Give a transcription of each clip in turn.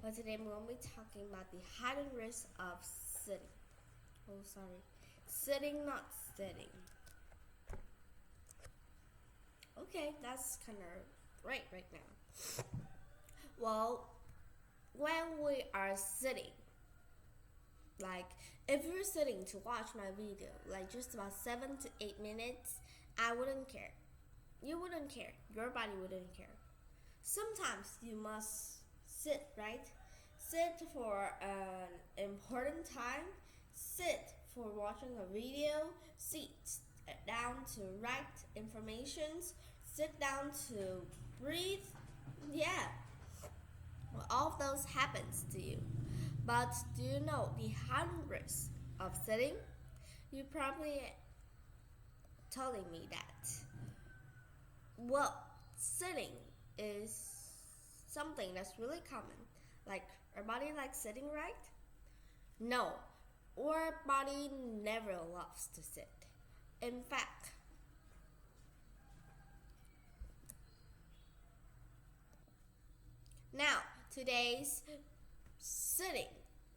But today we're going to be talking about the hidden risk of sitting. Oh, sorry. Sitting, not sitting. Okay, that's kind of right now. Well, when we are sitting, like if you're sitting to watch my video, like just about 7 to 8 minutes, I wouldn't care. You wouldn't care. Your body wouldn't care. Sometimes you must sit, right? Sit for an important time. Sit for watching a video. Sit down to write informations. Sit down to breathe. Yeah, well, all of those happens to you. But do you know the hidden risk of sitting? You probably telling me that. Well, sitting is something that's really common. Like our body likes sitting, right? No, our body never loves to sit. In fact, now today's sitting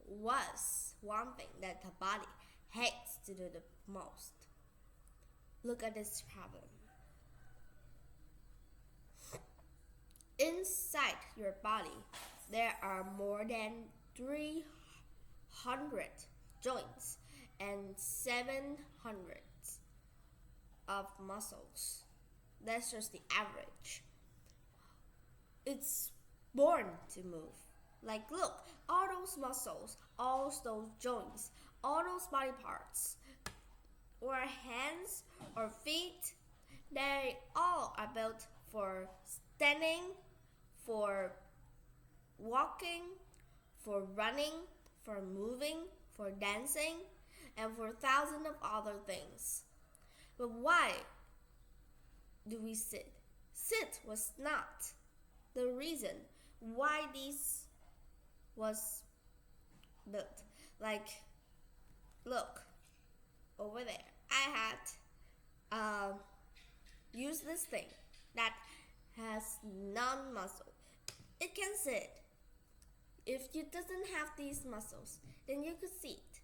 was one thing that the body hates to do the most. Look at this problem. Inside your body, there are more than 300 joints and 700 of muscles. That's just the average. It's born to move. Like, look, all those muscles, all those joints, all those body parts, or hands or feet, they all are built for standing, for walking, for running, for moving, for dancing, and for thousands of other things. But why do we sit? Sit was not the reason why this was built. Like, look over there. I had used this thing that has non-muscle. It can sit. If you doesn't have these muscles, then you could sit.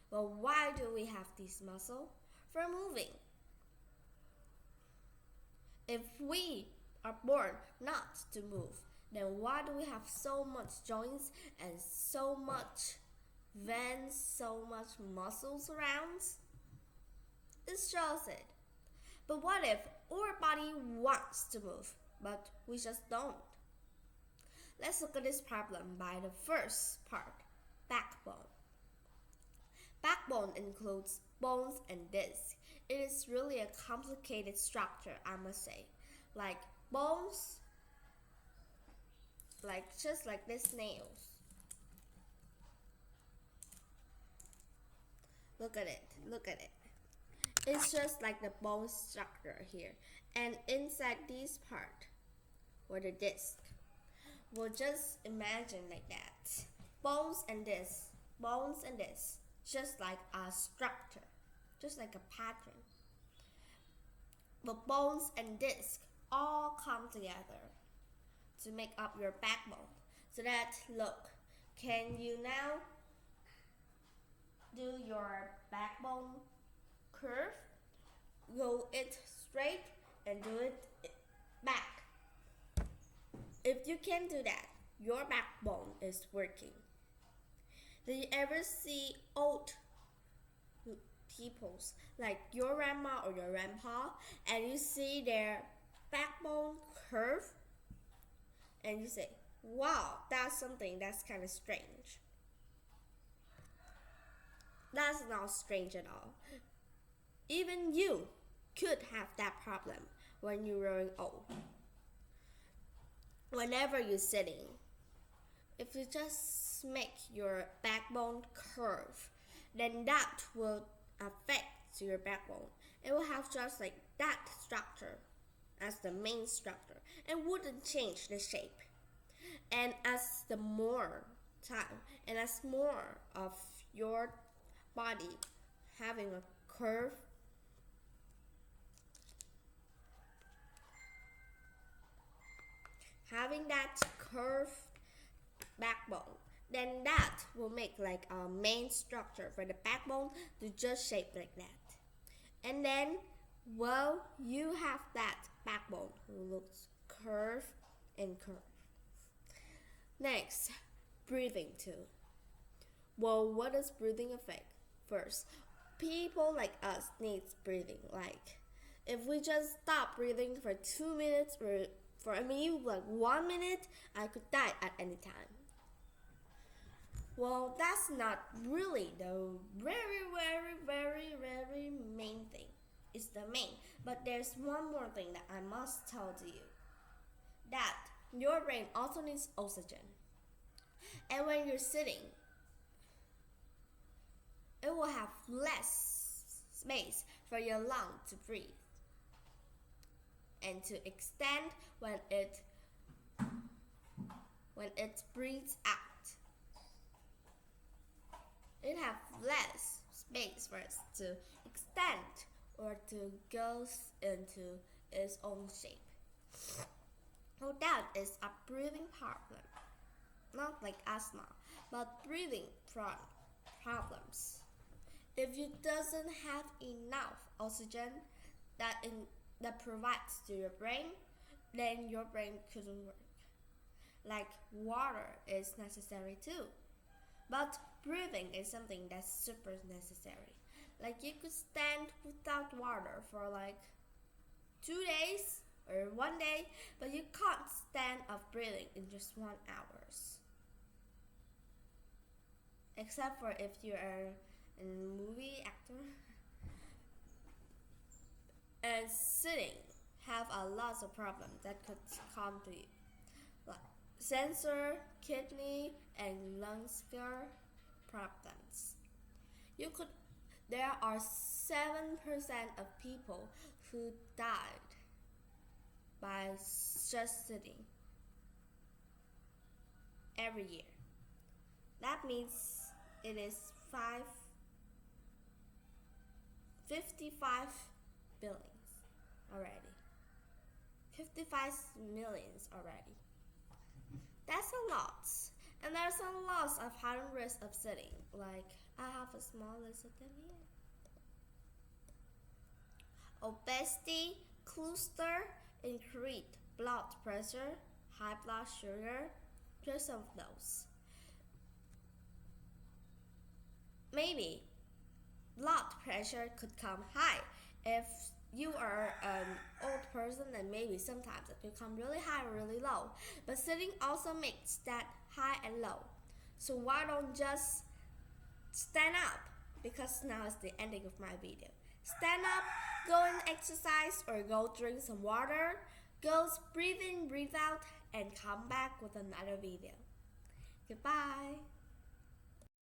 Well, why do we have these muscles? For moving. If we are born not to move, then why do we have so much joints and so much veins, so much muscles around? It shows it. But what if our body wants to move, but we just don't? Let's look at this problem by the first part, backbone. Backbone includes bones and discs. It is really a complicated structure, I must say. Like bones, like just like these nails. Look at it, look at it. It's just like the bone structure here. And inside this part, or the disc, we'll just imagine like that. Bones and this, just like a structure, just like a pattern. But bones and disc all come together to make up your backbone. So that, look, can you now do your backbone curve? Go it straight and do it back. If you can do that, your backbone is working. Did you ever see old peoples like your grandma or your grandpa, and you see their backbone curve, and you say, wow, that's something that's kind of strange? That's not strange at all. Even you could have that problem when you're growing old. Whenever you're sitting, if you just make your backbone curve, then that will affect your backbone. It will have just like that structure as the main structure and wouldn't change the shape. And as the more time and as more of your body having a curve, having that curve backbone. Then that will make like a main structure for the backbone to just shape like that. And then, well, you have that backbone who looks curved and curved. Next, breathing too. Well, what does breathing affect? First, people like us needs breathing. Like, if we just stop breathing for 2 minutes or for me, like 1 minute, I could die at any time. Well, that's not really the very main thing. It's the main. But there's one more thing that I must tell to you. That your brain also needs oxygen. And when you're sitting, it will have less space for your lung to breathe and to extend when it breathes out. It have less space for it to extend or to go into its own shape. So that is a breathing problem, not like asthma, but breathing problems. If you doesn't have enough oxygen that provides to your brain, then your brain couldn't work. Like water is necessary too. But breathing is something that's super necessary. Like you could stand without water for like 2 days or 1 day, but you can't stand of breathing in just 1 hour. Except for if you are a movie actor. And sitting have a lot of problems that could come to you. Like sensor, kidney, and lung problems. There are 7% of people who died by just sitting every year. That means it is 55 billions already. 55 millions already. That's a lot. And there's a lot of high risk of sitting. Like I have a small list of them here. Obesity, cluster, increased blood pressure, high blood sugar, just some of those. Maybe blood pressure could come high if you are an old person, and maybe sometimes it could come really high or really low. But sitting also makes that high and low. So why don't just stand up? Because now is the ending of my video. Stand up, go and exercise or go drink some water. Go breathe in, breathe out, and come back with another video. Goodbye.